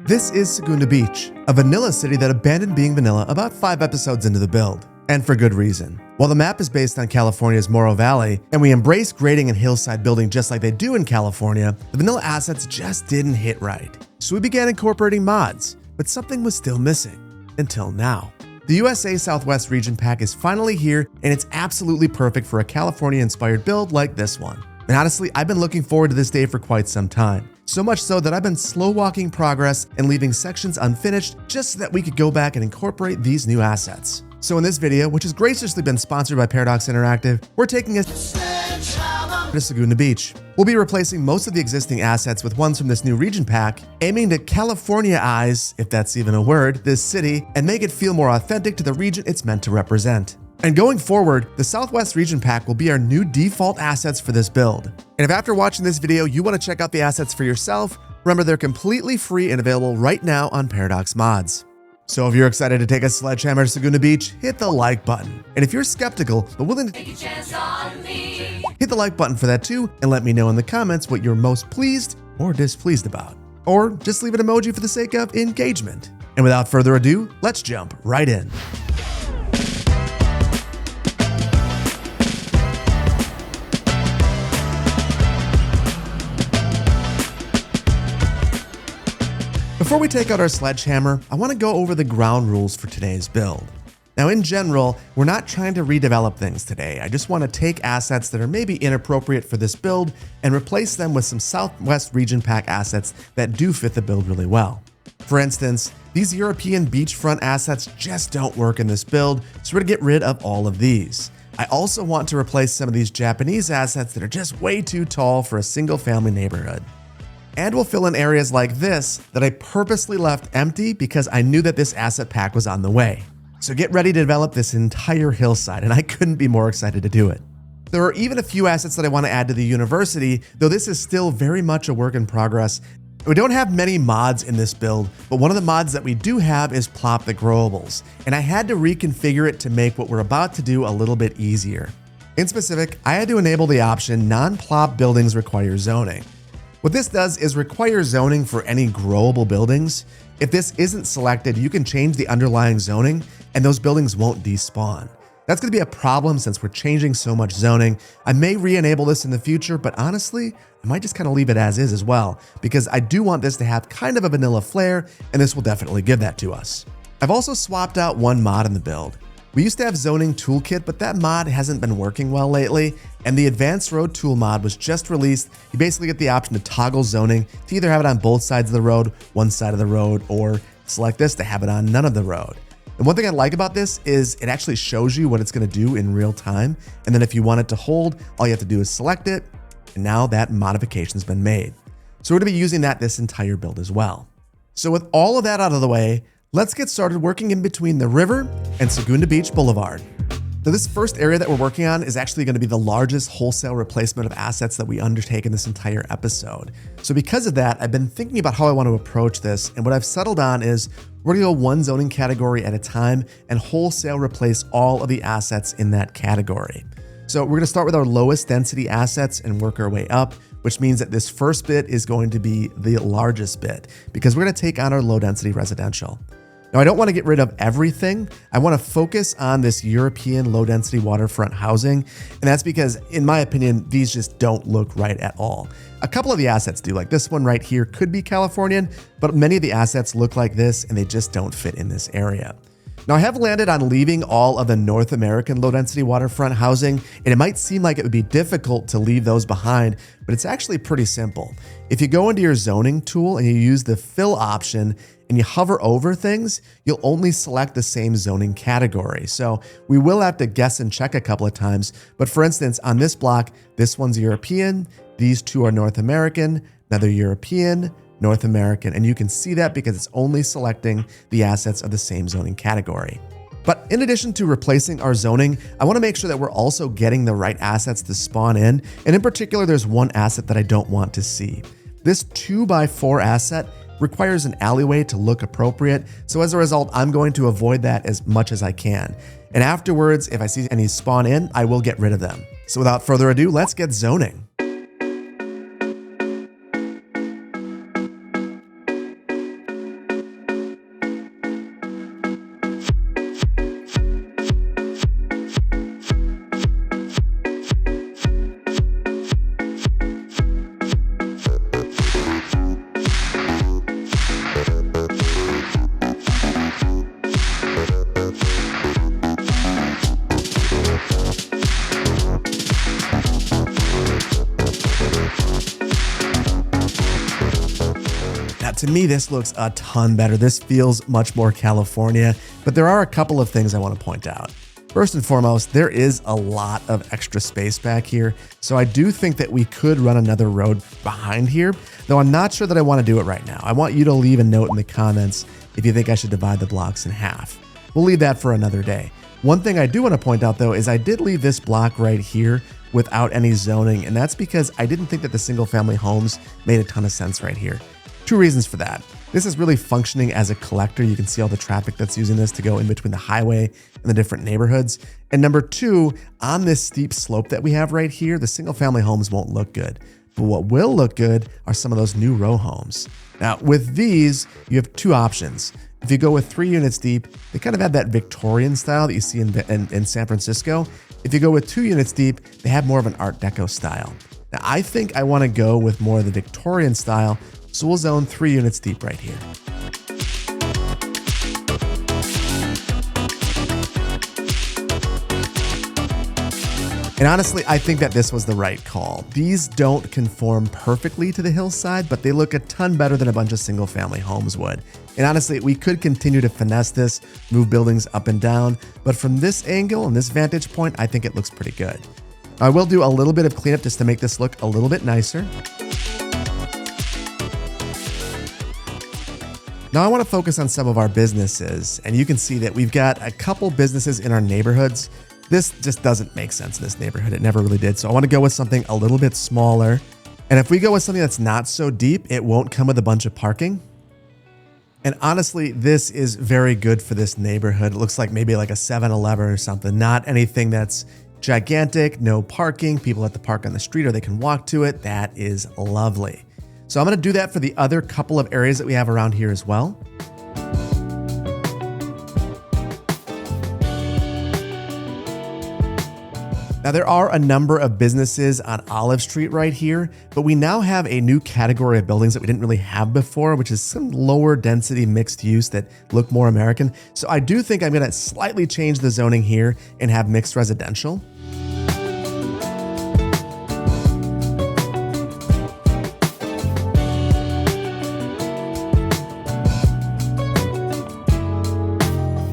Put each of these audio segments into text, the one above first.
This is Segunda Beach, a vanilla city that abandoned being vanilla about 5 episodes into the build. And for good reason. While the map is based on California's Morro Valley, and we embrace grading and hillside building just like they do in California, the vanilla assets just didn't hit right. So we began incorporating mods, but something was still missing. Until now. The USA Southwest region pack is finally here, and it's absolutely perfect for a California-inspired build like this one. And honestly, I've been looking forward to this day for quite some time. So much so that I've been slow walking progress and leaving sections unfinished just so that we could go back and incorporate these new assets. So in this video, which has graciously been sponsored by Paradox Interactive, we're taking us to Segunda Beach. We'll be replacing most of the existing assets with ones from this new region pack, aiming to Californiaize, if that's even a word, this city and make it feel more authentic to the region it's meant to represent. And going forward, the Southwest region pack will be our new default assets for this build. And if after watching this video you want to check out the assets for yourself, remember they're completely free and available right now on Paradox Mods. So if you're excited to take a sledgehammer to Segunda Beach, hit the like button. And if you're skeptical but willing to take a chance on me, hit the like button for that too, and let me know in the comments what you're most pleased or displeased about. Or just leave an emoji for the sake of engagement. And without further ado, let's jump right in. Before we take out our sledgehammer, I want to go over the ground rules for today's build. Now in general, we're not trying to redevelop things today. I just want to take assets that are maybe inappropriate for this build and replace them with some Southwest region pack assets that do fit the build really well. For instance, these European beachfront assets just don't work in this build, so we're going to get rid of all of these. I also want to replace some of these Japanese assets that are just way too tall for a single family neighborhood. And we'll fill in areas like this that I purposely left empty because I knew that this asset pack was on the way. So get ready to develop this entire hillside, and I couldn't be more excited to do it. There are even a few assets that I want to add to the university, though this is still very much a work in progress. We don't have many mods in this build, but one of the mods that we do have is Plop the Growables, and I had to reconfigure it to make what we're about to do a little bit easier. In specific, I had to enable the option non-plop buildings require zoning. What this does is require zoning for any growable buildings. If this isn't selected, you can change the underlying zoning and those buildings won't despawn. That's going to be a problem since we're changing so much zoning. I may re-enable this in the future, but honestly, I might just kind of leave it as is as well, because I do want this to have kind of a vanilla flair, and this will definitely give that to us. I've also swapped out one mod in the build. We used to have zoning toolkit, but that mod hasn't been working well lately, and the advanced road tool mod was just released. You basically get the option to toggle zoning to either have it on both sides of the road, one side of the road, or select this to have it on none of the road. And one thing I like about this is it actually shows you what it's going to do in real time. And then if you want it to hold, all you have to do is select it. And now that modification's been made. So we're going to be using that this entire build as well. So with all of that out of the way, let's get started working in between the river and Segunda Beach Boulevard. So this first area that we're working on is actually going to be the largest wholesale replacement of assets that we undertake in this entire episode. So because of that, I've been thinking about how I want to approach this, and what I've settled on is we're going to go one zoning category at a time and wholesale replace all of the assets in that category. So we're going to start with our lowest density assets and work our way up, which means that this first bit is going to be the largest bit because we're going to take on our low density residential. Now, I don't want to get rid of everything. I want to focus on this European low-density waterfront housing, and that's because, in my opinion, these just don't look right at all. A couple of the assets do, like this one right here could be Californian, but many of the assets look like this, and they just don't fit in this area. Now, I have landed on leaving all of the North American low-density waterfront housing, and it might seem like it would be difficult to leave those behind, but it's actually pretty simple. If you go into your zoning tool and you use the fill option and you hover over things, you'll only select the same zoning category. So we will have to guess and check a couple of times, but for instance, on this block, this one's European, these two are North American, another European, North American, and you can see that because it's only selecting the assets of the same zoning category. But in addition to replacing our zoning, I want to make sure that we're also getting the right assets to spawn in, and in particular, there's one asset that I don't want to see. This 2x4 asset requires an alleyway to look appropriate, so as a result, I'm going to avoid that as much as I can. And afterwards, if I see any spawn in, I will get rid of them. So without further ado, let's get zoning. to me, this looks a ton better. This feels much more California, but there are a couple of things I want to point out. First and foremost, there is a lot of extra space back here, so I do think that we could run another road behind here, though I'm not sure that I want to do it right now. I want you to leave a note in the comments if you think I should divide the blocks in half. We'll leave that for another day. One thing I do want to point out though is I did leave this block right here without any zoning, and that's because I didn't think that the single family homes made a ton of sense right here. Two reasons for that. This is really functioning as a collector. You can see all the traffic that's using this to go in between the highway and the different neighborhoods. And number two, on this steep slope that we have right here, the single family homes won't look good. But what will look good are some of those new row homes. Now with these, you have two options. If you go with 3 units deep, they kind of have that Victorian style that you see in San Francisco. If you go with 2 units deep, they have more of an Art Deco style. Now I think I want to go with more of the Victorian style, so we'll zone 3 units deep right here. And honestly, I think that this was the right call. These don't conform perfectly to the hillside, but they look a ton better than a bunch of single family homes would. And honestly, we could continue to finesse this, move buildings up and down, but from this angle and this vantage point, I think it looks pretty good. I will do a little bit of cleanup just to make this look a little bit nicer. Now I want to focus on some of our businesses, and you can see that we've got a couple businesses in our neighborhoods. This just doesn't make sense in this neighborhood. It never really did. So I want to go with something a little bit smaller. And if we go with something that's not so deep, it won't come with a bunch of parking. And honestly, this is very good for this neighborhood. It looks like maybe like a 7-Eleven or something, not anything that's gigantic, no parking. People have to park on the street or they can walk to it. That is lovely. So I'm going to do that for the other couple of areas that we have around here as well. Now there are a number of businesses on Olive Street right here, but we now have a new category of buildings that we didn't really have before, which is some lower density mixed use that look more American. So I do think I'm going to slightly change the zoning here and have mixed residential.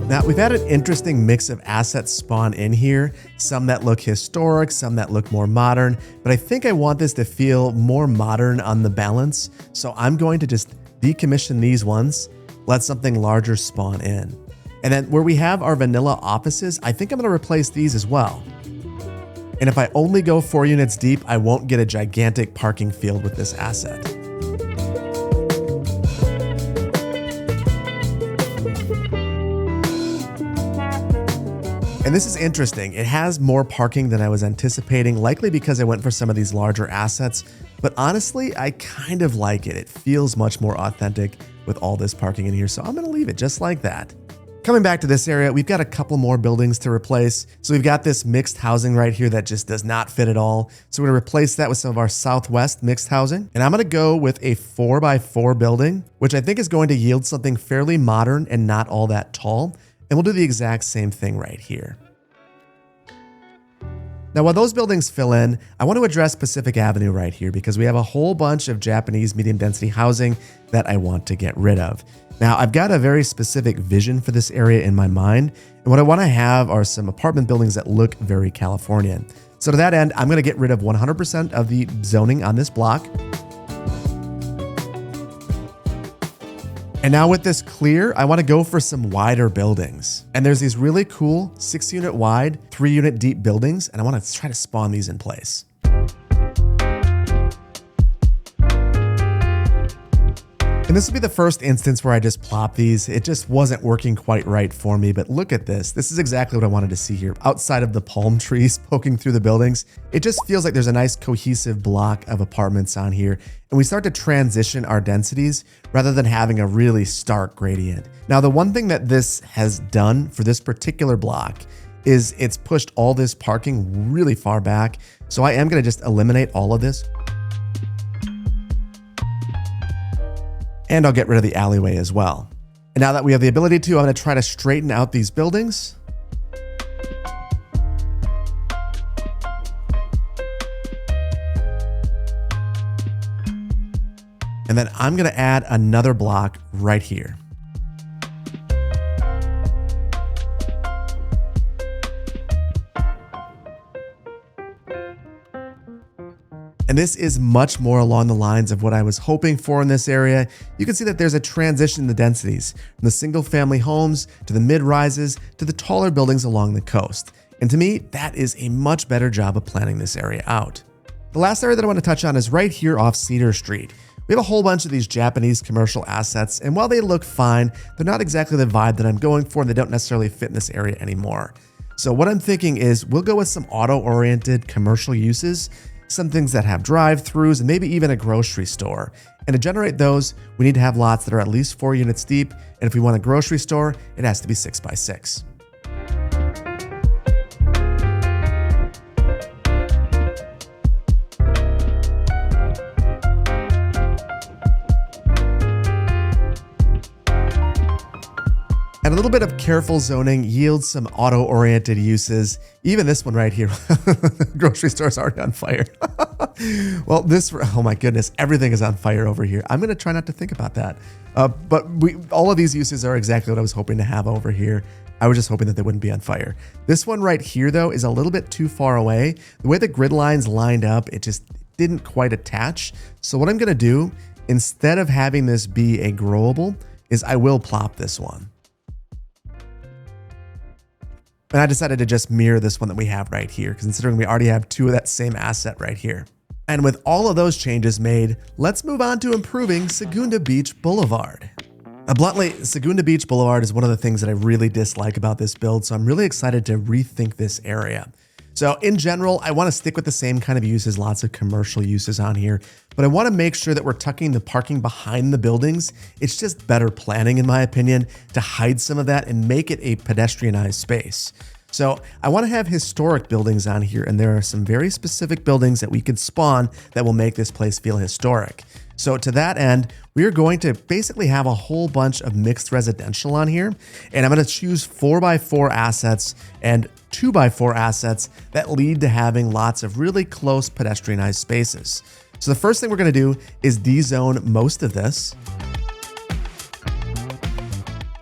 Now, we've had an interesting mix of assets spawn in here, some that look historic, some that look more modern, but I think I want this to feel more modern on the balance. So I'm going to just decommission these ones, let something larger spawn in. And then where we have our vanilla offices, I think I'm going to replace these as well. And if I only go 4 units deep, I won't get a gigantic parking field with this asset. And this is interesting. It has more parking than I was anticipating, likely because I went for some of these larger assets. But honestly, I kind of like it. It feels much more authentic with all this parking in here. So I'm going to leave it just like that. Coming back to this area, we've got a couple more buildings to replace. So we've got this mixed housing right here that just does not fit at all. So we're going to replace that with some of our Southwest mixed housing. And I'm going to go with a 4x4 building, which I think is going to yield something fairly modern and not all that tall. And we'll do the exact same thing right here. Now, while those buildings fill in, I want to address Pacific Avenue right here because we have a whole bunch of Japanese medium density housing that I want to get rid of. Now, I've got a very specific vision for this area in my mind, and what I want to have are some apartment buildings that look very Californian. So to that end, I'm going to get rid of 100% of the zoning on this block. And now with this clear, I want to go for some wider buildings. And there's these really cool 6-unit wide, 3-unit deep buildings, and I want to try to spawn these in place. And this will be the first instance where I just plop these. It just wasn't working quite right for me, but look at this. This is exactly what I wanted to see here. Outside of the palm trees poking through the buildings, it just feels like there's a nice cohesive block of apartments on here. And we start to transition our densities rather than having a really stark gradient. Now, the one thing that this has done for this particular block is it's pushed all this parking really far back. So I am going to just eliminate all of this. And I'll get rid of the alleyway as well. And now that we have the ability to, I'm going to try to straighten out these buildings. And then I'm gonna add another block right here. And this is much more along the lines of what I was hoping for in this area. You can see that there's a transition in the densities from the single family homes to the mid-rises to the taller buildings along the coast. And to me, that is a much better job of planning this area out. The last area that I want to touch on is right here off Cedar Street. We have a whole bunch of these Japanese commercial assets, and while they look fine, they're not exactly the vibe that I'm going for, and they don't necessarily fit in this area anymore. So what I'm thinking is we'll go with some auto-oriented commercial uses, some things that have drive-throughs, and maybe even a grocery store. And to generate those, we need to have lots that are at least 4 units deep, and if we want a grocery store, it has to be 6 by 6. And a little bit of careful zoning yields some auto-oriented uses. Even this one right here, grocery store is already on fire. Well, oh my goodness, everything is on fire over here. I'm gonna try not to think about that. But all of these uses are exactly what I was hoping to have over here. I was just hoping that they wouldn't be on fire. This one right here though is a little bit too far away. The way the grid lines lined up, it just didn't quite attach. So what I'm gonna do, instead of having this be a growable, is I will plop this one. And I decided to just mirror this one that we have right here, considering we already have 2 of that same asset right here. And with all of those changes made, let's move on to improving Segunda Beach Boulevard. Bluntly, Segunda Beach Boulevard is one of the things that I really dislike about this build, so I'm really excited to rethink this area. So in general, I want to stick with the same kind of uses, lots of commercial uses on here, but I want to make sure that we're tucking the parking behind the buildings. It's just better planning, in my opinion, to hide some of that and make it a pedestrianized space. So I want to have historic buildings on here, and there are some very specific buildings that we could spawn that will make this place feel historic. So to that end, we are going to basically have a whole bunch of mixed residential on here, and I'm going to choose 4x4 assets and 2x4 assets that lead to having lots of really close pedestrianized spaces. So the first thing we're going to do is dezone most of this.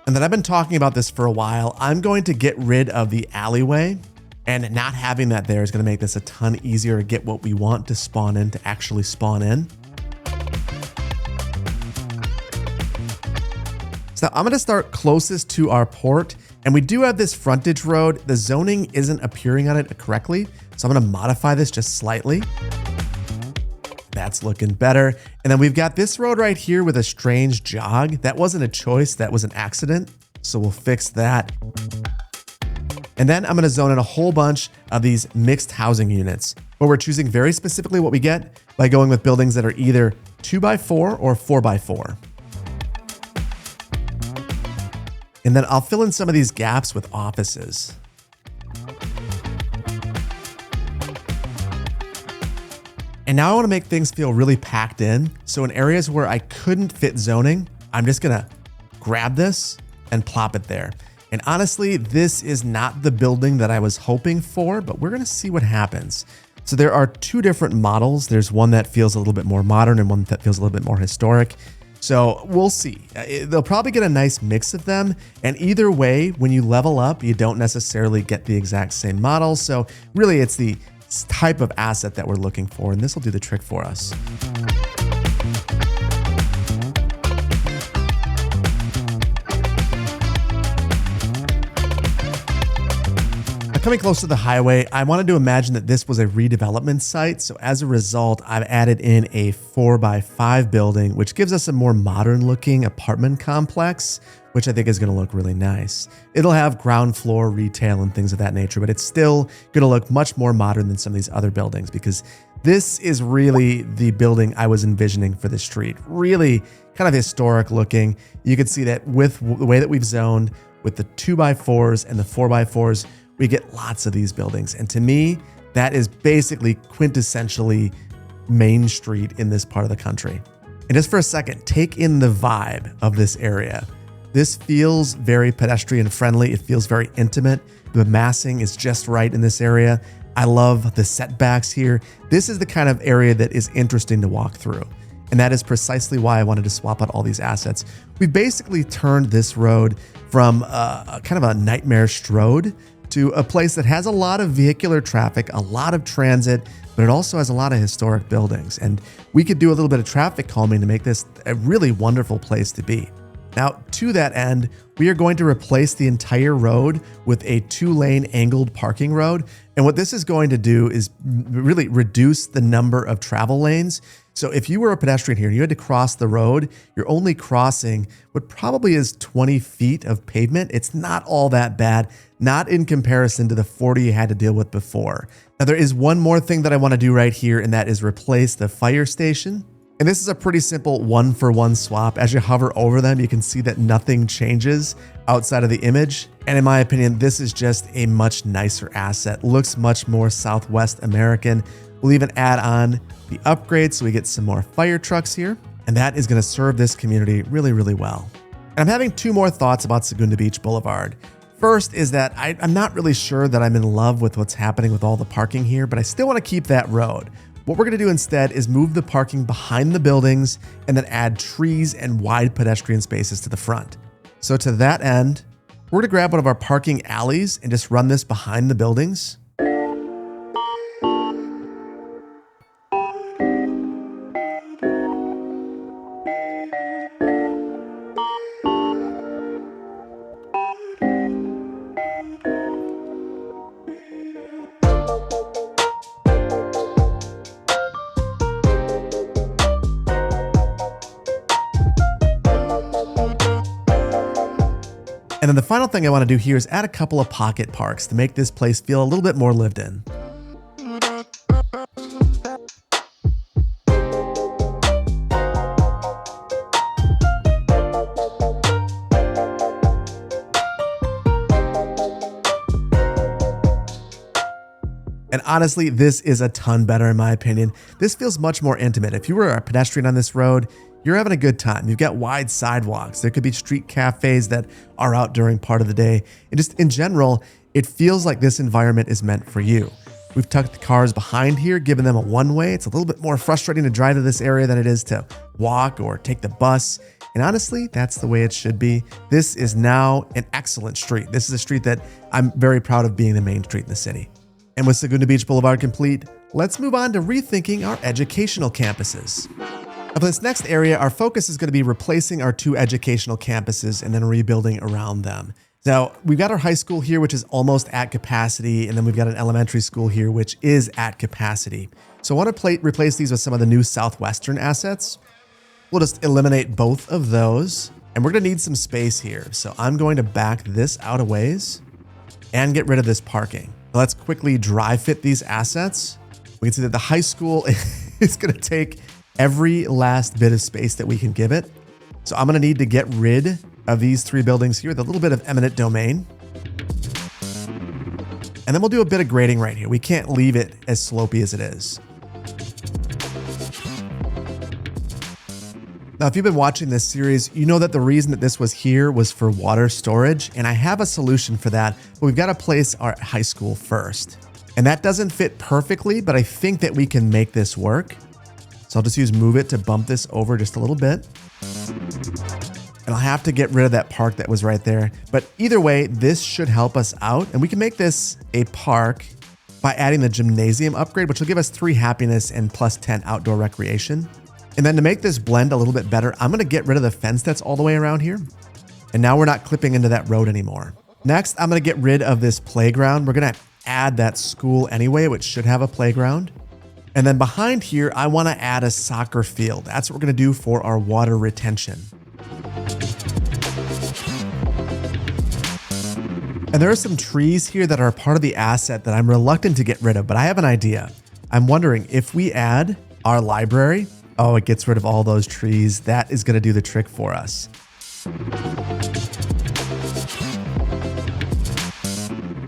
And then I've been talking about this for a while. I'm going to get rid of the alleyway, and not having that there is going to make this a ton easier to get what we want to spawn in to actually spawn in. So I'm going to start closest to our port, and we do have this frontage road. The zoning isn't appearing on it correctly, so I'm going to modify this just slightly. That's looking better. And then we've got this road right here with a strange jog. That wasn't a choice, that was an accident. So we'll fix that. And then I'm going to zone in a whole bunch of these mixed housing units, where we're choosing very specifically what we get by going with buildings that are either 2x4 or 4x4. And then I'll fill in some of these gaps with offices. And now I want to make things feel really packed in. So in areas where I couldn't fit zoning, I'm just going to grab this and plop it there. And honestly, this is not the building that I was hoping for, but we're going to see what happens. So there are 2 different models. There's one that feels a little bit more modern and one that feels a little bit more historic. So we'll see. They'll probably get a nice mix of them. And either way, when you level up, you don't necessarily get the exact same model. So really, it's the type of asset that we're looking for, and this will do the trick for us. Coming close to the highway, I wanted to imagine that this was a redevelopment site. So as a result, I've added in a 4x5 building, which gives us a more modern looking apartment complex, which I think is going to look really nice. It'll have ground floor retail and things of that nature, but it's still going to look much more modern than some of these other buildings, because this is really the building I was envisioning for this street. Really kind of historic looking. You can see that with the way that we've zoned, with the 2x4s and the 4x4s, we get lots of these buildings. And to me, that is basically quintessentially Main Street in this part of the country. And just for a second, take in the vibe of this area. This feels very pedestrian friendly. It feels very intimate. The massing is just right in this area. I love the setbacks here. This is the kind of area that is interesting to walk through. And that is precisely why I wanted to swap out all these assets. We basically turned this road from a kind of a nightmarish road to a place that has a lot of vehicular traffic, a lot of transit, but it also has a lot of historic buildings. And we could do a little bit of traffic calming to make this a really wonderful place to be. Now, to that end, we are going to replace the entire road with a 2-lane angled parking road. And what this is going to do is really reduce the number of travel lanes. So if you were a pedestrian here and you had to cross the road, you're only crossing what probably is 20 feet of pavement. It's not all that bad, not in comparison to the 40 you had to deal with before. Now, there is one more thing that I want to do right here, and that is replace the fire station. And this is a pretty simple 1-for-1 swap. As you hover over them, you can see that nothing changes outside of the image. And in my opinion, this is just a much nicer asset. Looks much more Southwest American. We'll even add on the upgrade so we get some more fire trucks here. And that is going to serve this community really, really well. And I'm having two more thoughts about Segunda Beach Boulevard. First is that I'm not really sure that I'm in love with what's happening with all the parking here, but I still want to keep that road. What we're going to do instead is move the parking behind the buildings and then add trees and wide pedestrian spaces to the front. So to that end, we're going to grab one of our parking alleys and just run this behind the buildings. And then the final thing I want to do here is add a couple of pocket parks to make this place feel a little bit more lived in. And honestly, this is a ton better in my opinion. This feels much more intimate. If you were a pedestrian on this road, you're having a good time. You've got wide sidewalks. There could be street cafes that are out during part of the day. And just in general, it feels like this environment is meant for you. We've tucked the cars behind here, giving them a one-way. It's a little bit more frustrating to drive to this area than it is to walk or take the bus. And honestly, that's the way it should be. This is now an excellent street. This is a street that I'm very proud of being the main street in the city. And with Segunda Beach Boulevard complete, let's move on to rethinking our educational campuses. Now for this next area, our focus is going to be replacing our 2 educational campuses and then rebuilding around them. Now, we've got our high school here, which is almost at capacity, and then we've got an elementary school here, which is at capacity. So I want to replace these with some of the new Southwestern assets. We'll just eliminate both of those, and we're going to need some space here. So I'm going to back this out a ways and get rid of this parking. Now let's quickly dry fit these assets. We can see that the high school is going to take every last bit of space that we can give it. So I'm going to need to get rid of these 3 buildings here with a little bit of eminent domain. And then we'll do a bit of grading right here. We can't leave it as slopey as it is. Now, if you've been watching this series, you know that the reason that this was here was for water storage, and I have a solution for that, but we've got to place our high school first. And that doesn't fit perfectly, but I think that we can make this work. So I'll just use move it to bump this over just a little bit. And I'll have to get rid of that park that was right there. But either way, this should help us out. And we can make this a park by adding the gymnasium upgrade, which will give us 3 happiness and plus 10 outdoor recreation. And then to make this blend a little bit better, I'm going to get rid of the fence that's all the way around here. And now we're not clipping into that road anymore. Next, I'm going to get rid of this playground. We're going to add that school anyway, which should have a playground. And then behind here, I want to add a soccer field. That's what we're going to do for our water retention. And there are some trees here that are part of the asset that I'm reluctant to get rid of, but I have an idea. I'm wondering if we add our library, oh, it gets rid of all those trees. That is going to do the trick for us.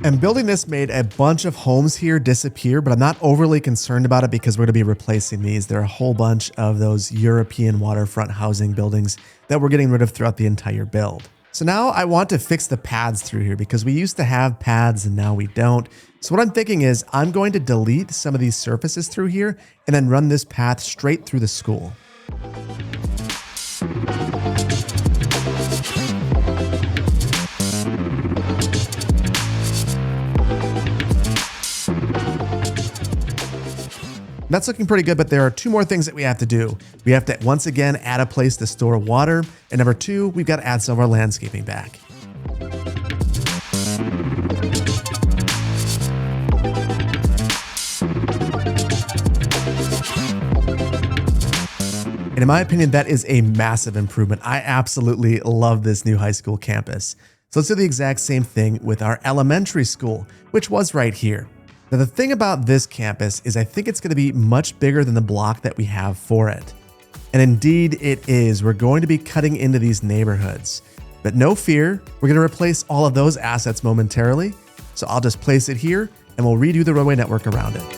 And building this made a bunch of homes here disappear, but I'm not overly concerned about it because we're going to be replacing these. There are a whole bunch of those European waterfront housing buildings that we're getting rid of throughout the entire build. So now I want to fix the paths through here because we used to have paths and now we don't. So what I'm thinking is I'm going to delete some of these surfaces through here and then run this path straight through the school. That's looking pretty good, but there are two more things that we have to do. We have to, once again, add a place to store water. And number two, we've got to add some of our landscaping back. And in my opinion, that is a massive improvement. I absolutely love this new high school campus. So let's do the exact same thing with our elementary school, which was right here. Now, the thing about this campus is I think it's going to be much bigger than the block that we have for it. And indeed it is. We're going to be cutting into these neighborhoods. But no fear, we're going to replace all of those assets momentarily. So I'll just place it here and we'll redo the roadway network around it.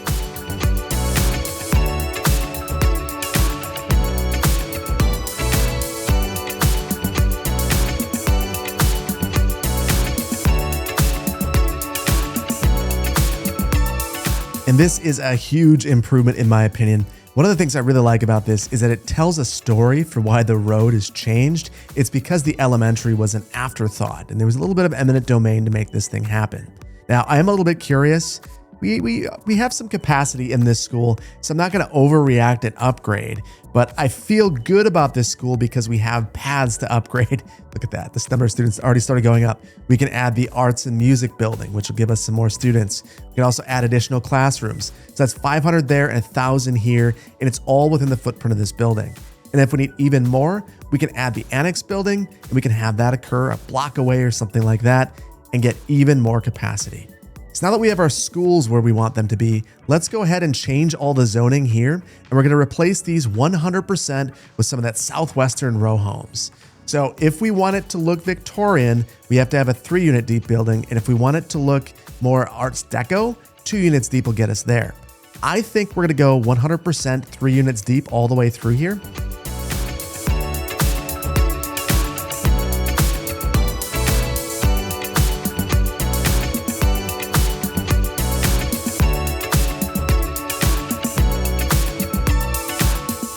And this is a huge improvement in my opinion. One of the things I really like about this is that it tells a story for why the road is changed. It's because the elementary was an afterthought and there was a little bit of eminent domain to make this thing happen. Now, I am a little bit curious. We have some capacity in this school, so I'm not going to overreact and upgrade, but I feel good about this school because we have paths to upgrade. Look at that. This number of students already started going up. We can add the arts and music building, which will give us some more students. We can also add additional classrooms. So that's 500 there and 1,000 here, and it's all within the footprint of this building. And if we need even more, we can add the annex building, and we can have that occur a block away or something like that, and get even more capacity. So now that we have our schools where we want them to be, let's go ahead and change all the zoning here. And we're going to replace these 100% with some of that southwestern row homes. So if we want it to look Victorian, we have to have a 3-unit deep building. And if we want it to look more Arts Deco, 2 units deep will get us there. I think we're going to go 100% 3 units deep all the way through here.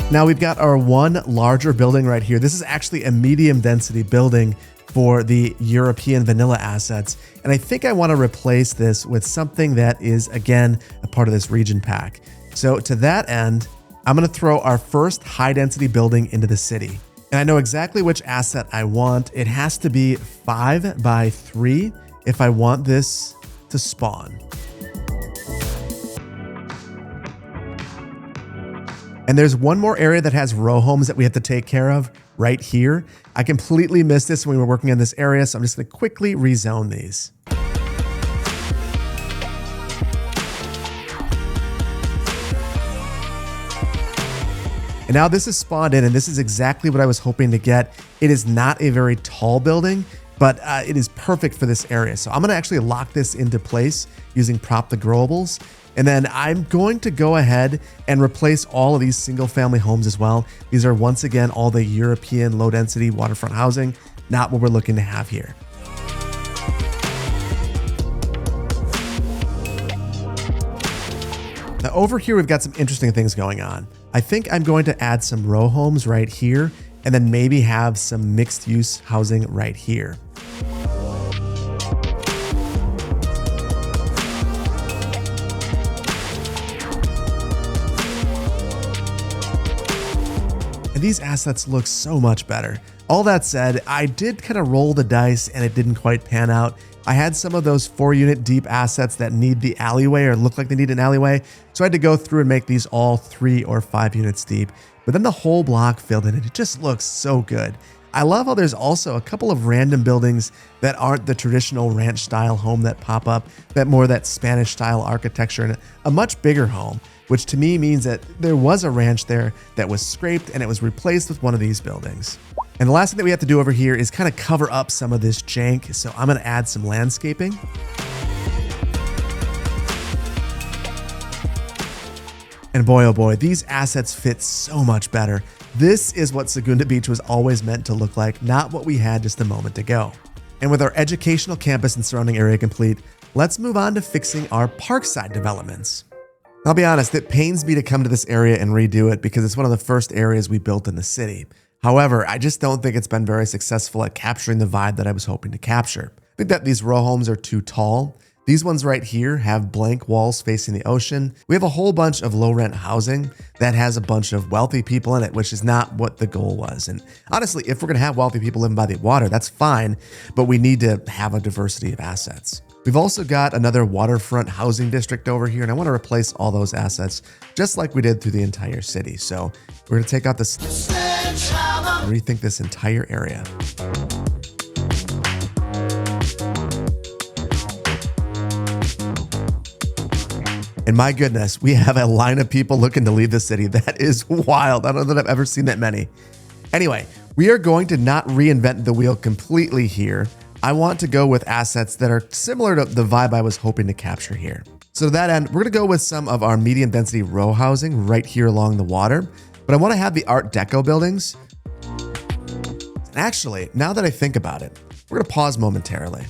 Now we've got our one larger building right here. This is actually a medium density building for the European vanilla assets. And I think I want to replace this with something that is, again, a part of this region pack. So to that end, I'm going to throw our first high density building into the city. And I know exactly which asset I want. It has to be 5 by 3 if I want this to spawn. And there's one more area that has row homes that we have to take care of right here. I completely missed this when we were working in this area, so I'm just going to quickly rezone these. And now this is spawned in, and this is exactly what I was hoping to get. It is not a very tall building, but it is perfect for this area. So I'm going to actually lock this into place using prop the growables. And then I'm going to go ahead and replace all of these single family homes as well. These are once again, all the European low density waterfront housing, not what we're looking to have here. Now over here, we've got some interesting things going on. I think I'm going to add some row homes right here and then maybe have some mixed use housing right here. And these assets look so much better. All that said, I did kind of roll the dice and it didn't quite pan out. I had some of those 4-unit deep assets that need the alleyway or look like they need an alleyway. So I had to go through and make these all 3 or 5 units deep. But then the whole block filled in and it just looks so good. I love how there's also a couple of random buildings that aren't the traditional ranch style home that pop up, that more that Spanish style architecture and a much bigger home, which to me means that there was a ranch there that was scraped and it was replaced with one of these buildings. And the last thing that we have to do over here is kind of cover up some of this jank. So I'm going to add some landscaping. And boy, oh boy, these assets fit so much better. This is what Segunda Beach was always meant to look like, not what we had just a moment ago. And with our educational campus and surrounding area complete, let's move on to fixing our parkside developments. I'll be honest, it pains me to come to this area and redo it because it's one of the first areas we built in the city. However, I just don't think it's been very successful at capturing the vibe that I was hoping to capture. I think that these row homes are too tall. These ones right here have blank walls facing the ocean. We have a whole bunch of low rent housing that has a bunch of wealthy people in it, which is not what the goal was. And honestly, if we're gonna have wealthy people living by the water, that's fine, but we need to have a diversity of assets. We've also got another waterfront housing district over here, and I want to replace all those assets just like we did through the entire city. So we're gonna take out this, rethink this entire area. And my goodness, we have a line of people looking to leave the city. That is wild. I don't know that I've ever seen that many. Anyway, we are going to not reinvent the wheel completely here. I want to go with assets that are similar to the vibe I was hoping to capture here. So to that end, we're gonna go with some of our medium density row housing right here along the water, but I wanna have the Art Deco buildings. And actually, now that I think about it, we're gonna pause momentarily.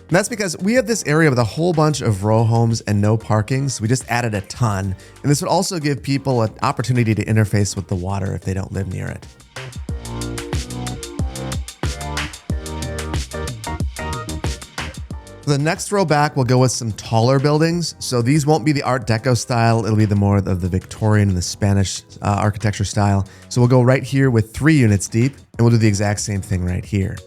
And that's because we have this area with a whole bunch of row homes and no parking, so we just added a ton. And this would also give people an opportunity to interface with the water if they don't live near it. For the next row back, we'll go with some taller buildings. So these won't be the Art Deco style. It'll be the more of the Victorian and the Spanish architecture style. So we'll go right here with 3 units deep, and we'll do the exact same thing right here.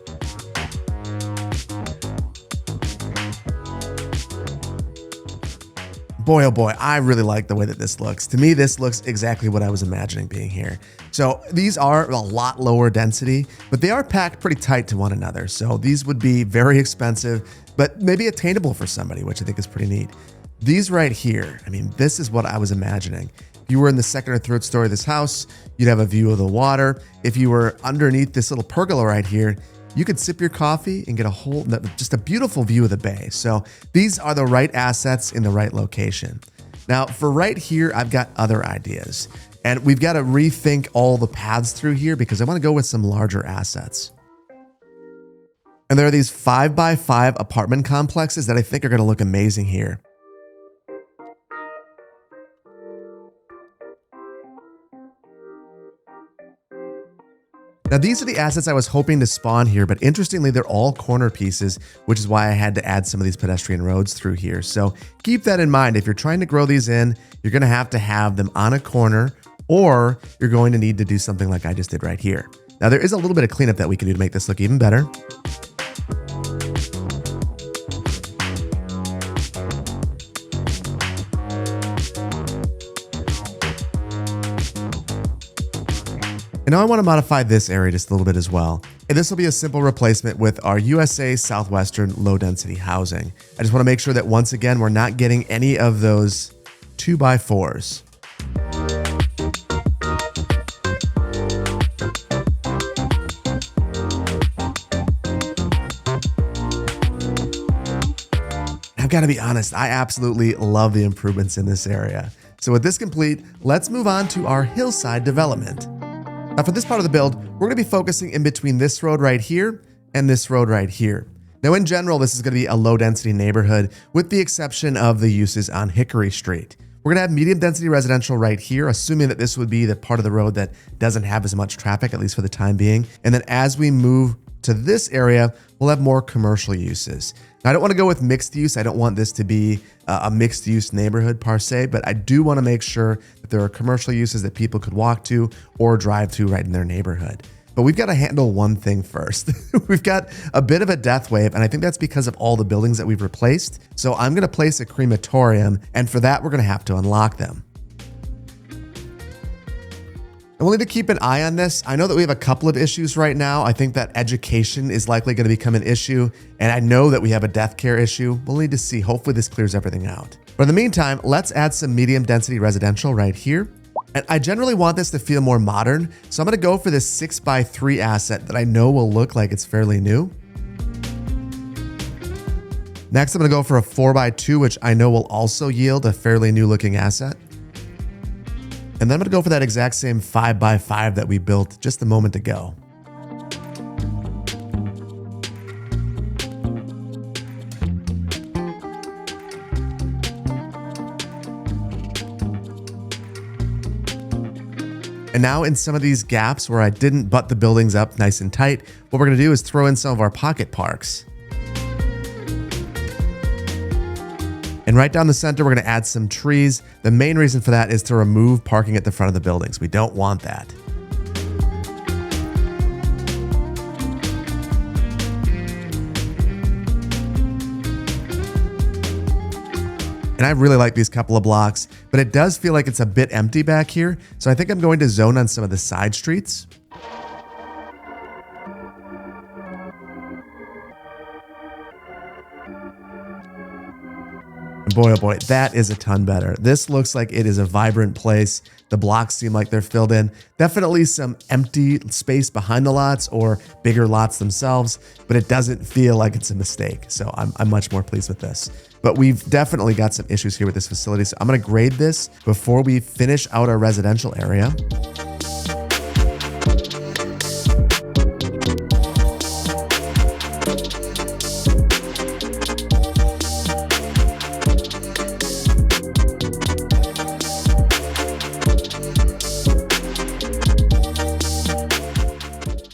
Boy, oh boy, I really like the way that this looks. To me, this looks exactly what I was imagining being here. So these are a lot lower density, but they are packed pretty tight to one another. So these would be very expensive, but maybe attainable for somebody, which I think is pretty neat. These right here, I mean, this is what I was imagining. If you were in the second or third story of this house, you'd have a view of the water. If you were underneath this little pergola right here, you could sip your coffee and get just a beautiful view of the bay. So these are the right assets in the right location. Now for right here, I've got other ideas, and we've got to rethink all the paths through here because I want to go with some larger assets. And there are these 5x5 apartment complexes that I think are going to look amazing here. Now these are the assets I was hoping to spawn here, but interestingly, they're all corner pieces, which is why I had to add some of these pedestrian roads through here. So keep that in mind. If you're trying to grow these in, you're gonna have to have them on a corner, or you're going to need to do something like I just did right here. Now there is a little bit of cleanup that we can do to make this look even better. And now I want to modify this area just a little bit as well. And this will be a simple replacement with our USA Southwestern low density housing. I just want to make sure that once again, we're not getting any of those 2x4s. I've got to be honest, I absolutely love the improvements in this area. So with this complete, let's move on to our hillside development. Now for this part of the build, we're gonna be focusing in between this road right here and this road right here. Now in general, this is gonna be a low density neighborhood with the exception of the uses on Hickory Street. We're gonna have medium density residential right here, assuming that this would be the part of the road that doesn't have as much traffic, at least for the time being. And then as we move to this area, we'll have more commercial uses. Now, I don't want to go with mixed use. I don't want this to be a mixed use neighborhood per se, but I do want to make sure that there are commercial uses that people could walk to or drive to right in their neighborhood. But we've got to handle one thing first. We've got a bit of a death wave, and I think that's because of all the buildings that we've replaced. So I'm going to place a crematorium, and for that, we're going to have to unlock them. And we'll need to keep an eye on this. I know that we have a couple of issues right now. I think that education is likely going to become an issue, and I know that we have a death care issue. We'll need to see. Hopefully this clears everything out. But in the meantime, let's add some medium density residential right here. And I generally want this to feel more modern, so I'm going to go for this 6x3 asset that I know will look like it's fairly new. Next, I'm going to go for a 4x2, which I know will also yield a fairly new looking asset. And then I'm gonna go for that exact same 5x5 that we built just a moment ago. And now in some of these gaps where I didn't butt the buildings up nice and tight, what we're gonna do is throw in some of our pocket parks. And right down the center, we're gonna add some trees. The main reason for that is to remove parking at the front of the buildings. We don't want that. And I really like these couple of blocks, but it does feel like it's a bit empty back here. So I think I'm going to zone on some of the side streets. And boy, oh boy, that is a ton better. This looks like it is a vibrant place. The blocks seem like they're filled in. Definitely some empty space behind the lots or bigger lots themselves, but it doesn't feel like it's a mistake. So I'm much more pleased with this. But we've definitely got some issues here with this facility. So I'm gonna grade this before we finish out our residential area.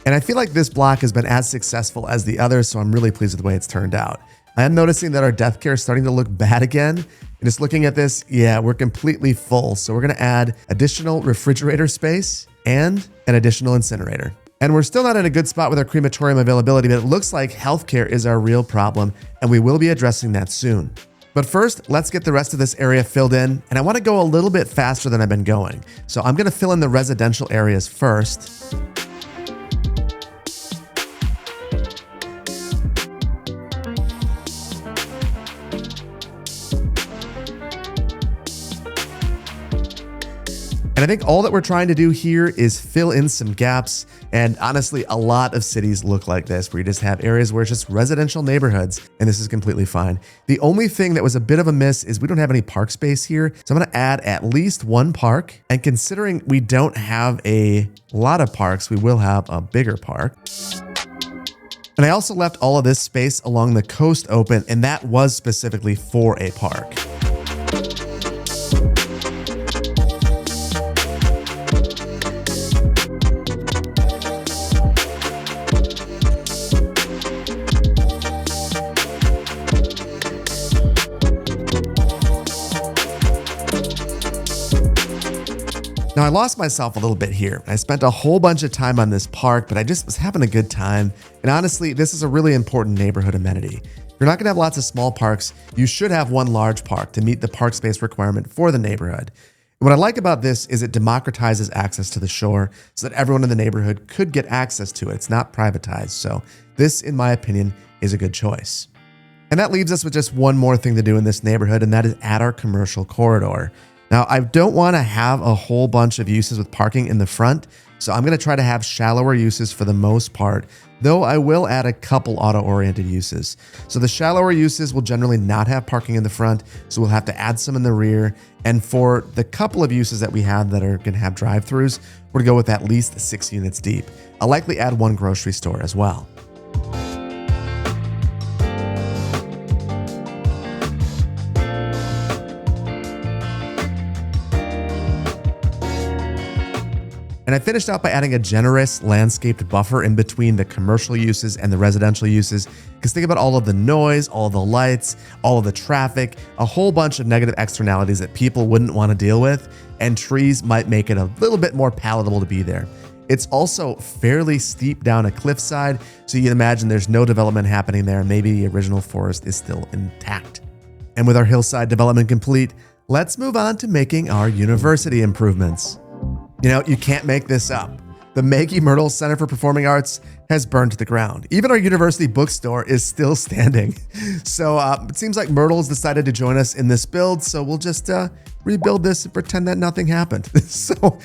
And I feel like this block has been as successful as the others, so I'm really pleased with the way it's turned out. I am noticing that our death care is starting to look bad again. And just looking at this, yeah, we're completely full. So we're gonna add additional refrigerator space and an additional incinerator. And we're still not in a good spot with our crematorium availability, but it looks like healthcare is our real problem, and we will be addressing that soon. But first, let's get the rest of this area filled in, and I wanna go a little bit faster than I've been going. So I'm gonna fill in the residential areas first. And I think all that we're trying to do here is fill in some gaps. And honestly, a lot of cities look like this, where you just have areas where it's just residential neighborhoods, and this is completely fine. The only thing that was a bit of a miss is we don't have any park space here. So I'm gonna add at least one park. And considering we don't have a lot of parks, we will have a bigger park. And I also left all of this space along the coast open, and that was specifically for a park. Now I lost myself a little bit here. I spent a whole bunch of time on this park, but I just was having a good time. And honestly, this is a really important neighborhood amenity. If you're not gonna have lots of small parks, you should have one large park to meet the park space requirement for the neighborhood. And what I like about this is it democratizes access to the shore so that everyone in the neighborhood could get access to it. It's not privatized. So this, in my opinion, is a good choice. And that leaves us with just one more thing to do in this neighborhood, and that is add our commercial corridor. Now, I don't want to have a whole bunch of uses with parking in the front, so I'm going to try to have shallower uses for the most part, though I will add a couple auto-oriented uses. So the shallower uses will generally not have parking in the front, so we'll have to add some in the rear. And for the couple of uses that we have that are going to have drive-thrus, we're going to go with at least 6 units deep. I'll likely add one grocery store as well. And I finished out by adding a generous landscaped buffer in between the commercial uses and the residential uses. Because think about all of the noise, all of the lights, all of the traffic, a whole bunch of negative externalities that people wouldn't want to deal with, and trees might make it a little bit more palatable to be there. It's also fairly steep down a cliffside, so you can imagine there's no development happening there. Maybe the original forest is still intact. And with our hillside development complete, let's move on to making our university improvements. You know, you can't make this up. The Maggie Myrtle Center for Performing Arts has burned to the ground. Even our university bookstore is still standing. So it seems like Myrtle's decided to join us in this build, so we'll just rebuild this and pretend that nothing happened. So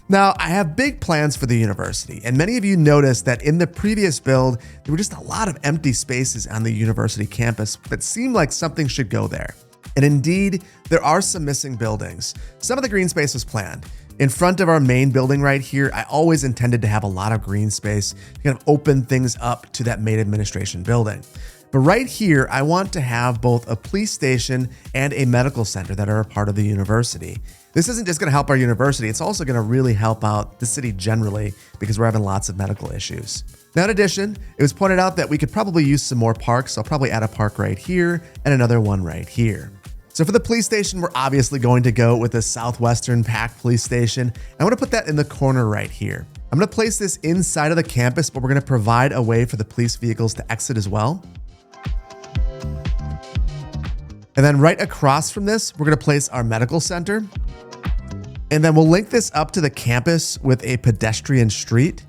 now I have big plans for the university, and many of you noticed that in the previous build, there were just a lot of empty spaces on the university campus that seemed like something should go there. And indeed, there are some missing buildings. Some of the green space was planned. In front of our main building right here, I always intended to have a lot of green space to kind of open things up to that main administration building. But right here, I want to have both a police station and a medical center that are a part of the university. This isn't just going to help our university, it's also going to really help out the city generally because we're having lots of medical issues. Now, in addition, it was pointed out that we could probably use some more parks. So I'll probably add a park right here and another one right here. So for the police station, we're obviously going to go with the Southwestern Pack Police Station. I want to put that in the corner right here. I'm going to place this inside of the campus, but we're going to provide a way for the police vehicles to exit as well. And then right across from this, we're going to place our medical center. And then we'll link this up to the campus with a pedestrian street.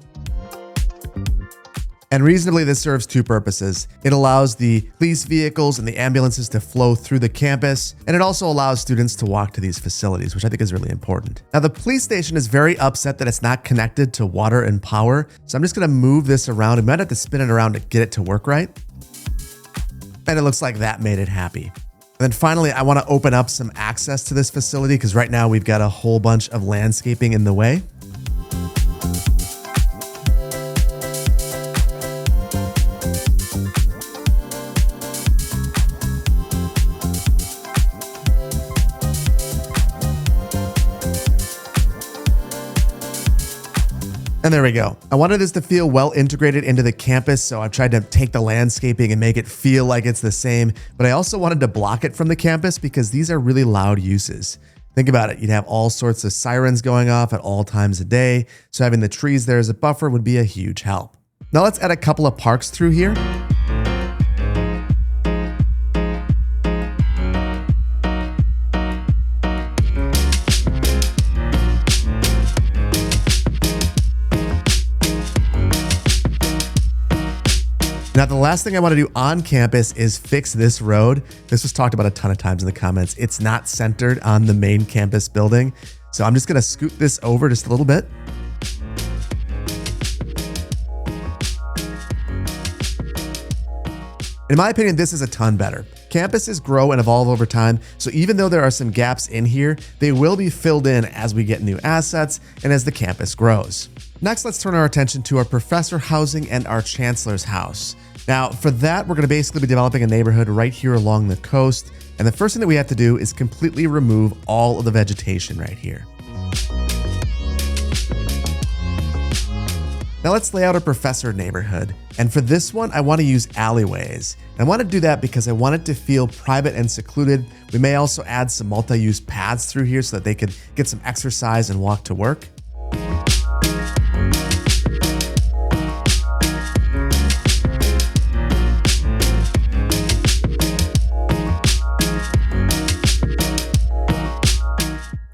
And reasonably, this serves two purposes. It allows the police vehicles and the ambulances to flow through the campus, and it also allows students to walk to these facilities, which I think is really important. Now, the police station is very upset that it's not connected to water and power, so I'm just gonna move this around. I might have to spin it around to get it to work right. And it looks like that made it happy. And then finally, I wanna open up some access to this facility because right now we've got a whole bunch of landscaping in the way. And there we go. I wanted this to feel well integrated into the campus, so I've tried to take the landscaping and make it feel like it's the same, but I also wanted to block it from the campus because these are really loud uses. Think about it. You'd have all sorts of sirens going off at all times of day, so having the trees there as a buffer would be a huge help. Now let's add a couple of parks through here. Now, the last thing I want to do on campus is fix this road. This was talked about a ton of times in the comments. It's not centered on the main campus building. So I'm just going to scoot this over just a little bit. In my opinion, this is a ton better. Campuses grow and evolve over time, so even though there are some gaps in here, they will be filled in as we get new assets and as the campus grows. Next, let's turn our attention to our professor housing and our chancellor's house. Now, for that, we're going to basically be developing a neighborhood right here along the coast, and the first thing that we have to do is completely remove all of the vegetation right here. Now let's lay out a professor neighborhood. And for this one, I want to use alleyways. I want to do that because I want it to feel private and secluded. We may also add some multi-use paths through here so that they could get some exercise and walk to work.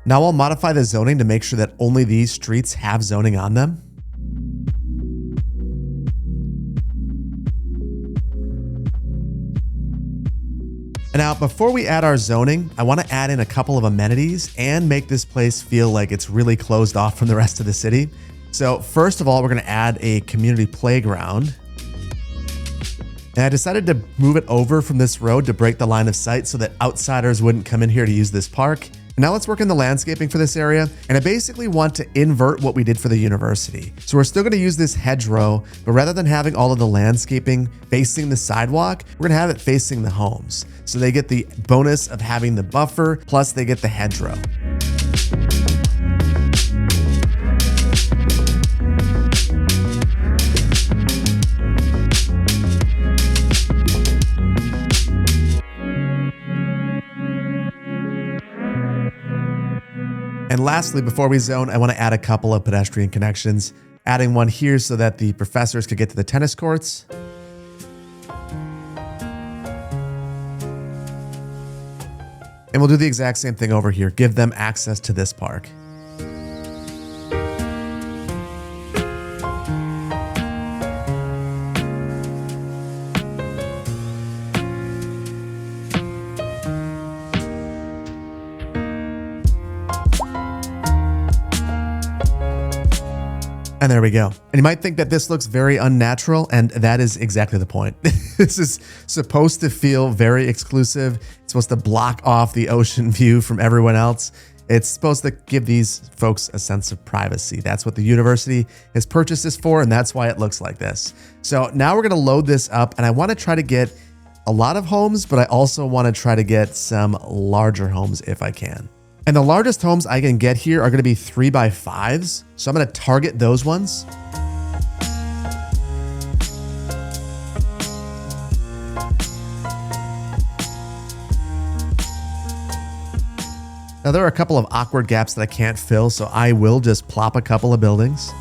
Now I'll modify the zoning to make sure that only these streets have zoning on them. And now, before we add our zoning, I want to add in a couple of amenities and make this place feel like it's really closed off from the rest of the city. So first of all, we're going to add a community playground. And I decided to move it over from this road to break the line of sight so that outsiders wouldn't come in here to use this park. Now let's work in the landscaping for this area. And I basically want to invert what we did for the university. So we're still going to use this hedgerow, but rather than having all of the landscaping facing the sidewalk, we're going to have it facing the homes. So they get the bonus of having the buffer, plus they get the hedgerow. And lastly, before we zone, I want to add a couple of pedestrian connections, adding one here so that the professors could get to the tennis courts. And we'll do the exact same thing over here, give them access to this park. And there we go. And you might think that this looks very unnatural, and that is exactly the point. This is supposed to feel very exclusive. It's supposed to block off the ocean view from everyone else. It's supposed to give these folks a sense of privacy. That's what the university has purchased this for, and that's why it looks like this. So now we're going to load this up, and I want to try to get a lot of homes, but I also want to try to get some larger homes if I can. And the largest homes I can get here are going to be 3x5s. So I'm going to target those ones. Now there are a couple of awkward gaps that I can't fill, so I will just plop a couple of buildings.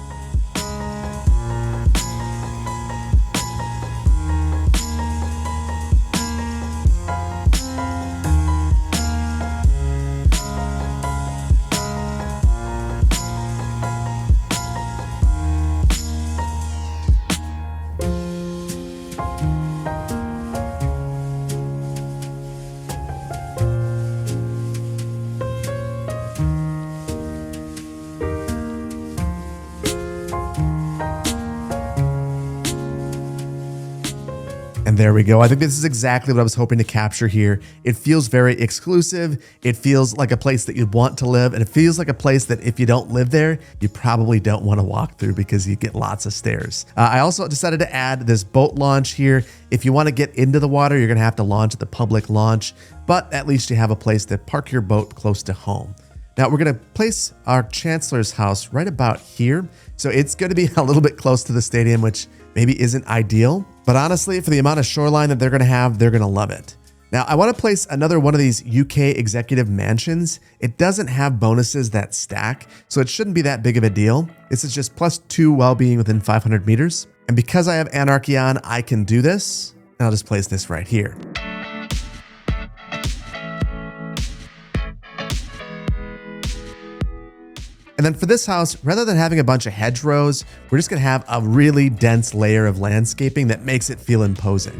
And there we go. I think this is exactly what I was hoping to capture here. It feels very exclusive. It feels like a place that you'd want to live. And it feels like a place that if you don't live there, you probably don't want to walk through because you get lots of stairs. I also decided to add this boat launch here. If you want to get into the water, you're going to have to launch at the public launch, but at least you have a place to park your boat close to home. Now we're going to place our chancellor's house right about here. So it's going to be a little bit close to the stadium, which maybe isn't ideal, but honestly, for the amount of shoreline that they're going to have, they're going to love it. Now I want to place another one of these UK executive mansions. It doesn't have bonuses that stack, so it shouldn't be that big of a deal. This is just +2 well-being within 500 meters. And because I have anarchy on, I can do this. And I'll just place this right here. And then for this house, rather than having a bunch of hedgerows, we're just gonna have a really dense layer of landscaping that makes it feel imposing.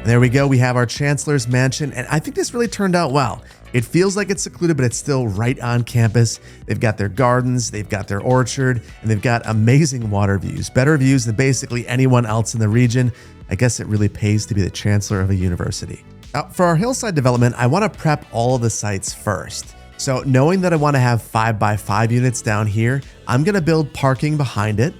There we go. We have our Chancellor's Mansion, and I think this really turned out well. It feels like it's secluded, but it's still right on campus. They've got their gardens, they've got their orchard, and they've got amazing water views, better views than basically anyone else in the region. I guess it really pays to be the chancellor of a university. Now, for our hillside development, I want to prep all of the sites first. So knowing that I want to have 5x5 units down here, I'm going to build parking behind it.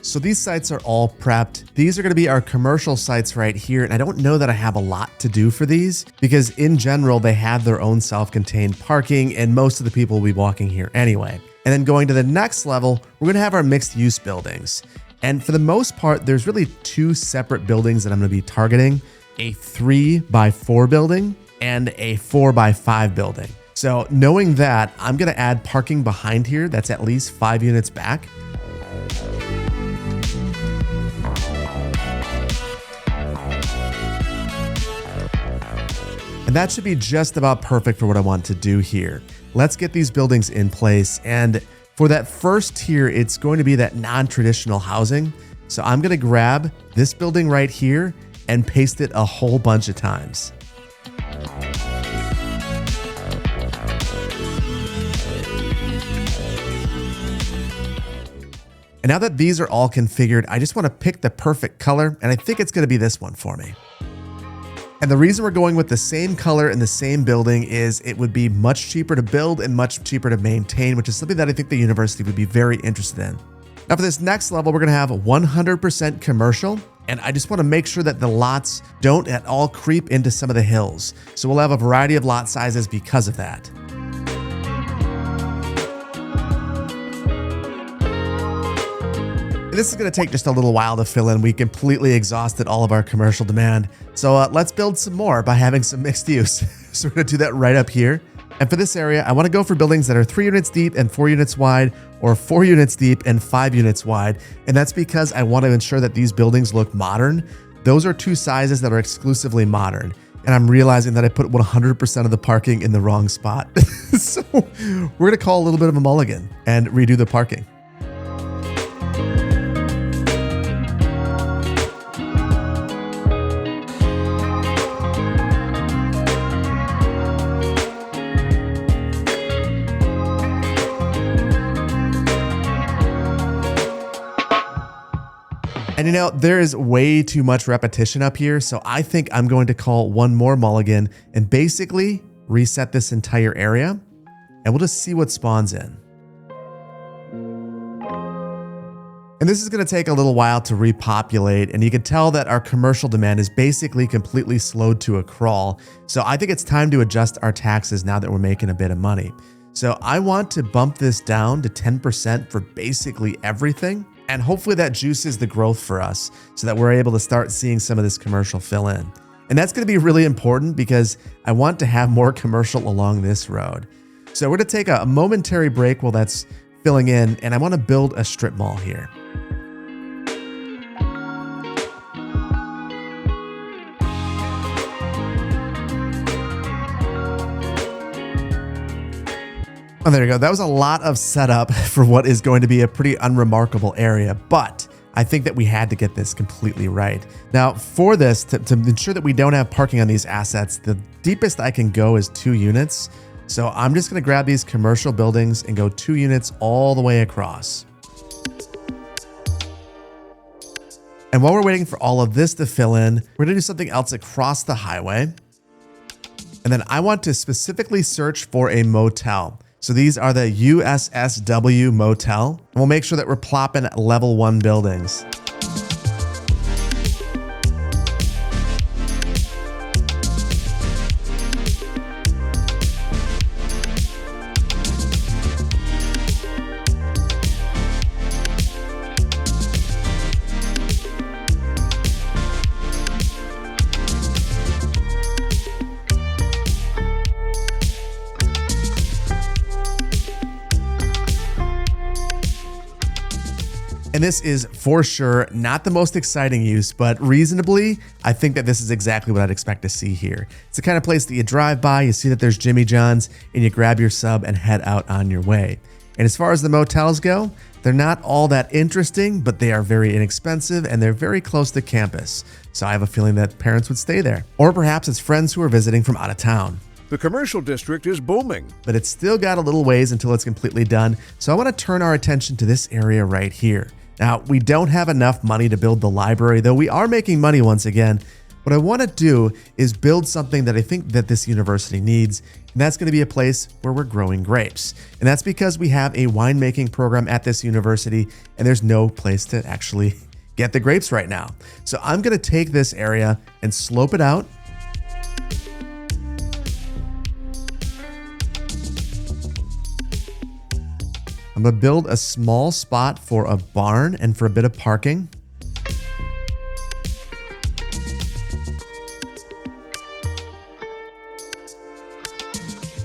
So these sites are all prepped. These are going to be our commercial sites right here. And I don't know that I have a lot to do for these because in general, they have their own self-contained parking and most of the people will be walking here anyway. And then going to the next level, we're going to have our mixed use buildings. And for the most part, there's really two separate buildings that I'm going to be targeting, a 3x4 building and a 4x5 building. So knowing that, I'm going to add parking behind here that's at least 5 units back. And that should be just about perfect for what I want to do here. Let's get these buildings in place. And for that first tier, it's going to be that non-traditional housing. So I'm going to grab this building right here and paste it a whole bunch of times. And now that these are all configured, I just want to pick the perfect color, and I think it's going to be this one for me. And the reason we're going with the same color in the same building is it would be much cheaper to build and much cheaper to maintain, which is something that I think the university would be very interested in. Now for this next level, we're going to have 100% commercial. And I just want to make sure that the lots don't at all creep into some of the hills. So we'll have a variety of lot sizes because of that. This is going to take just a little while to fill in. We completely exhausted all of our commercial demand. So let's build some more by having some mixed use. So we're going to do that right up here. And for this area, I want to go for buildings that are 3 units deep and 4 units wide, or 4 units deep and 5 units wide. And that's because I want to ensure that these buildings look modern. Those are 2 sizes that are exclusively modern. And I'm realizing that I put 100% of the parking in the wrong spot. So we're going to call a little bit of a mulligan and redo the parking. And you know, there is way too much repetition up here, so I think I'm going to call one more mulligan and basically reset this entire area, and we'll just see what spawns in. And this is going to take a little while to repopulate, and you can tell that our commercial demand is basically completely slowed to a crawl. So I think it's time to adjust our taxes now that we're making a bit of money. So I want to bump this down to 10% for basically everything, and hopefully that juices the growth for us so that we're able to start seeing some of this commercial fill in. And that's going to be really important because I want to have more commercial along this road. So we're going to take a momentary break while that's filling in, and I want to build a strip mall here. Oh, there you go. That was a lot of setup for what is going to be a pretty unremarkable area, but I think that we had to get this completely right. Now, for this, to ensure that we don't have parking on these assets, the deepest I can go is 2 units. So I'm just going to grab these commercial buildings and go 2 units all the way across. And while we're waiting for all of this to fill in, we're going to do something else across the highway. And then I want to specifically search for a motel. So these are the USSW motel. And we'll make sure that we're plopping level 1 buildings. And this is for sure not the most exciting use, but reasonably, I think that this is exactly what I'd expect to see here. It's the kind of place that you drive by, you see that there's Jimmy John's, and you grab your sub and head out on your way. And as far as the motels go, they're not all that interesting, but they are very inexpensive and they're very close to campus. So I have a feeling that parents would stay there. Or perhaps it's friends who are visiting from out of town. The commercial district is booming. But it's still got a little ways until it's completely done. So I want to turn our attention to this area right here. Now, we don't have enough money to build the library, though we are making money once again. What I want to do is build something that I think that this university needs, and that's going to be a place where we're growing grapes. And that's because we have a winemaking program at this university, and there's no place to actually get the grapes right now. So I'm going to take this area and slope it out. I'm going to build a small spot for a barn and for a bit of parking.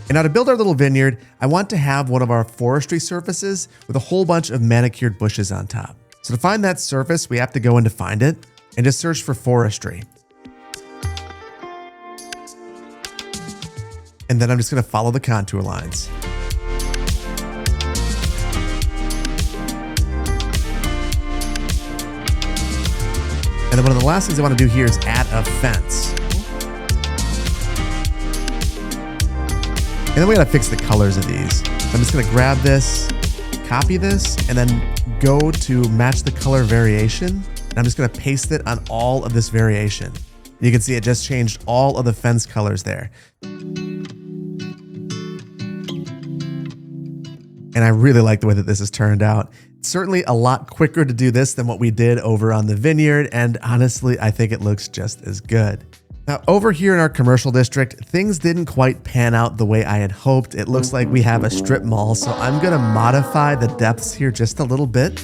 And now to build our little vineyard, I want to have one of our forestry surfaces with a whole bunch of manicured bushes on top. So to find that surface, we have to go in to find it and just search for forestry. And then I'm just going to follow the contour lines. And then one of the last things I want to do here is add a fence. And then we got to fix the colors of these. I'm just going to grab this, copy this, and then go to match the color variation. And I'm just going to paste it on all of this variation. You can see it just changed all of the fence colors there. And I really like the way that this has turned out. It's certainly a lot quicker to do this than what we did over on the vineyard, and honestly, I think it looks just as good. Now, over here in our commercial district, things didn't quite pan out the way I had hoped. It looks like we have a strip mall, so I'm gonna modify the depths here just a little bit.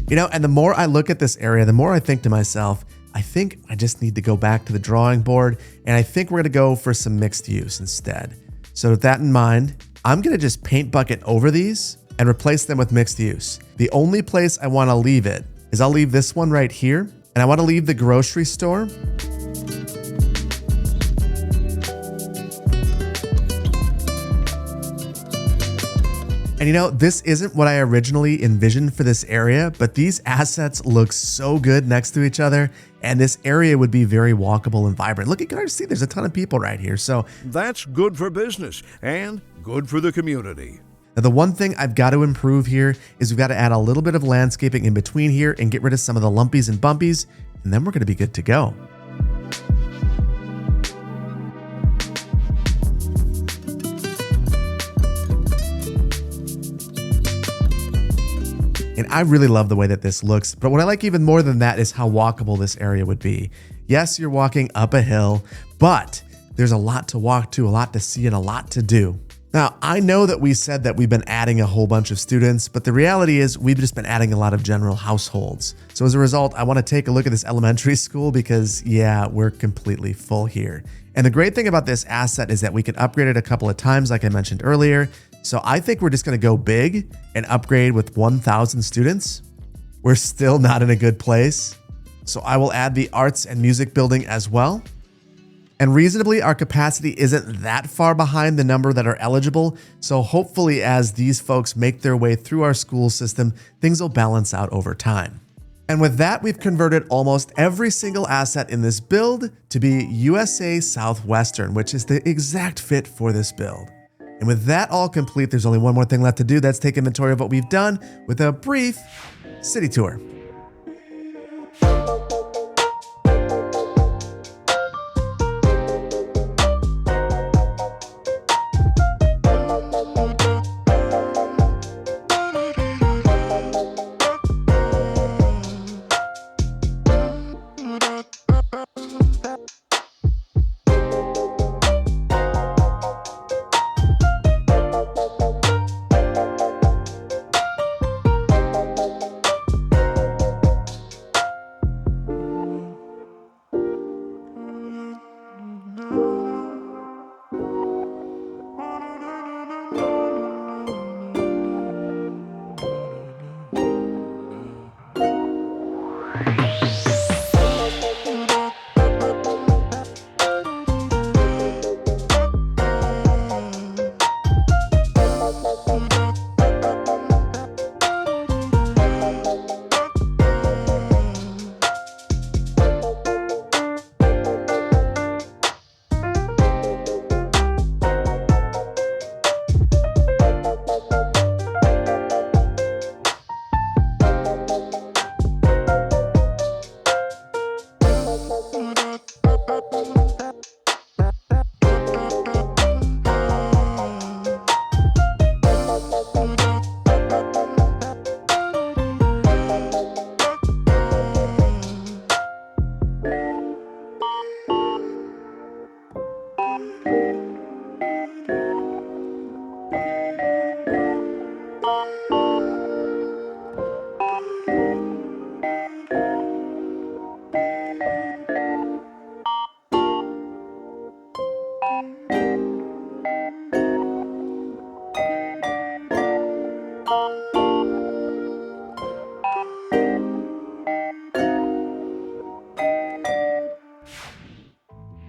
You know, and the more I look at this area, the more I think to myself, I think I just need to go back to the drawing board, and I think we're gonna go for some mixed use instead. So with that in mind, I'm gonna just paint bucket over these and replace them with mixed use. The only place I wanna leave it is I'll leave this one right here, and I wanna leave the grocery store. And And you know, this isn't what I originally envisioned for this area, but these assets look so good next to each other, and this area would be very walkable and vibrant. Look, you can already see there's a ton of people right here. So That's good for business and good for the community. now the one thing I've got to improve here is we've got to add a little bit of landscaping in between here and get rid of some of the lumpies and bumpies, and then we're going to be good to go. And I really love the way that this looks, but what I like even more than that is how walkable this area would be. Yes, you're walking up a hill, but there's a lot to walk to, a lot to see, and a lot to do. Now, I know that we said that we've been adding a whole bunch of students, but the reality is we've just been adding a lot of general households. So as a result, I want to take a look at this elementary school because, yeah, we're completely full here. And the great thing about this asset is that we can upgrade it a couple of times, like I mentioned earlier. So I think we're just going to go big and upgrade with 1,000 students. We're still not in a good place. So I will add the arts and music building as well. And reasonably, our capacity isn't that far behind the number that are eligible. So hopefully as these folks make their way through our school system, things will balance out over time. And with that, we've converted almost every single asset in this build to be USA Southwestern, which is the exact fit for this build. And with that all complete, there's only one more thing left to do. That's take inventory of what we've done with a brief city tour.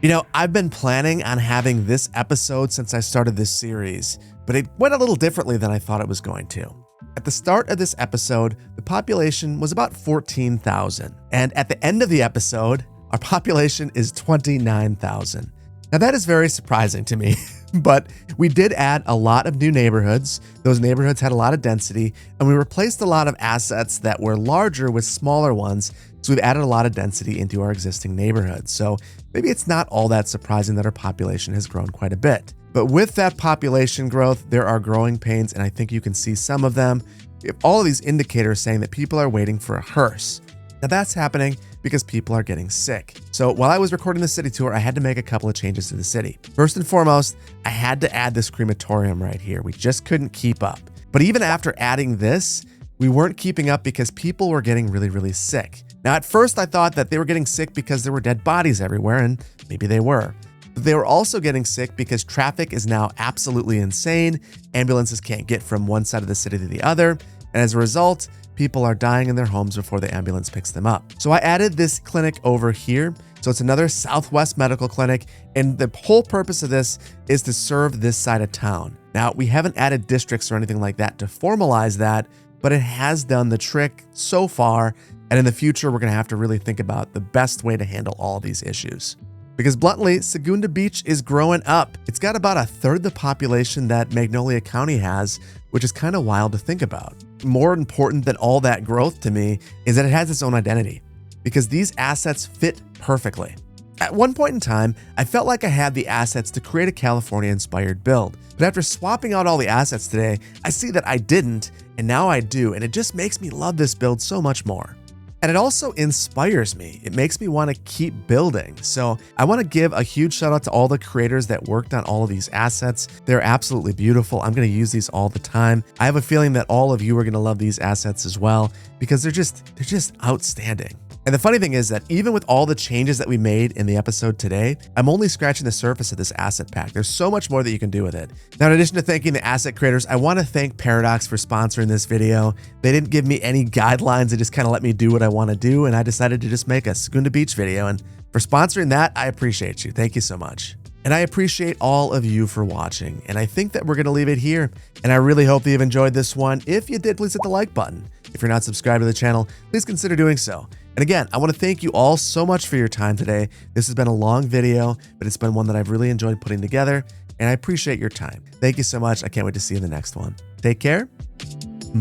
You know, I've been planning on having this episode since I started this series, but it went a little differently than I thought it was going to. At the start of this episode, the population was about 14,000. And at the end of the episode, our population is 29,000. Now that is very surprising to me, but we did add a lot of new neighborhoods. Those neighborhoods had a lot of density, and we replaced a lot of assets that were larger with smaller ones. So we've added a lot of density into our existing neighborhoods. So maybe it's not all that surprising that our population has grown quite a bit. But with that population growth, there are growing pains, and I think you can see some of them. We have all of these indicators saying that people are waiting for a hearse. Now that's happening because people are getting sick. So while I was recording the city tour, I had to make a couple of changes to the city. First and foremost, I had to add this crematorium right here. We just couldn't keep up. But even after adding this, we weren't keeping up because people were getting really, really sick. Now, at first I thought that they were getting sick because there were dead bodies everywhere, and maybe they were. But they were also getting sick because traffic is now absolutely insane. Ambulances can't get from one side of the city to the other. And as a result, people are dying in their homes before the ambulance picks them up. So I added this clinic over here. So it's another Southwest medical clinic. And the whole purpose of this is to serve this side of town. Now, we haven't added districts or anything like that to formalize that, but it has done the trick so far. And in the future, we're going to have to really think about the best way to handle all these issues. Because bluntly, Segunda Beach is growing up. It's got about a third the population that Magnolia County has, which is kind of wild to think about. More important than all that growth to me is that it has its own identity, because these assets fit perfectly. At one point in time, I felt like I had the assets to create a California-inspired build. But after swapping out all the assets today, I see that I didn't, and now I do, and it just makes me love this build so much more. And it also inspires me. It makes me want to keep building. So I want to give a huge shout out to all the creators that worked on all of these assets. They're absolutely beautiful. I'm going to use these all the time. I have a feeling that all of you are going to love these assets as well, because they're just outstanding. And the funny thing is that even with all the changes that we made in the episode today, I'm only scratching the surface of this asset pack. There's so much more that you can do with it. Now, in addition to thanking the asset creators, I want to thank Paradox for sponsoring this video. They didn't give me any guidelines. They just kind of let me do what I want to do. And I decided to just make a Segunda Beach video. And for sponsoring that, I appreciate you. Thank you so much. And I appreciate all of you for watching. And I think that we're going to leave it here. And I really hope that you've enjoyed this one. If you did, please hit the like button. If you're not subscribed to the channel, please consider doing so. And again, I want to thank you all so much for your time today. This has been a long video, but it's been one that I've really enjoyed putting together, and I appreciate your time. Thank you so much. I can't wait to see you in the next one. Take care.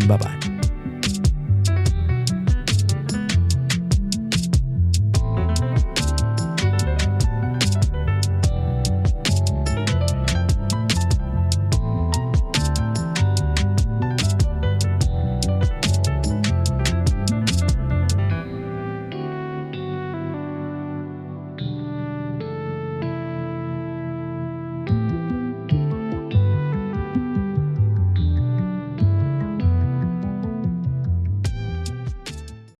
Bye-bye.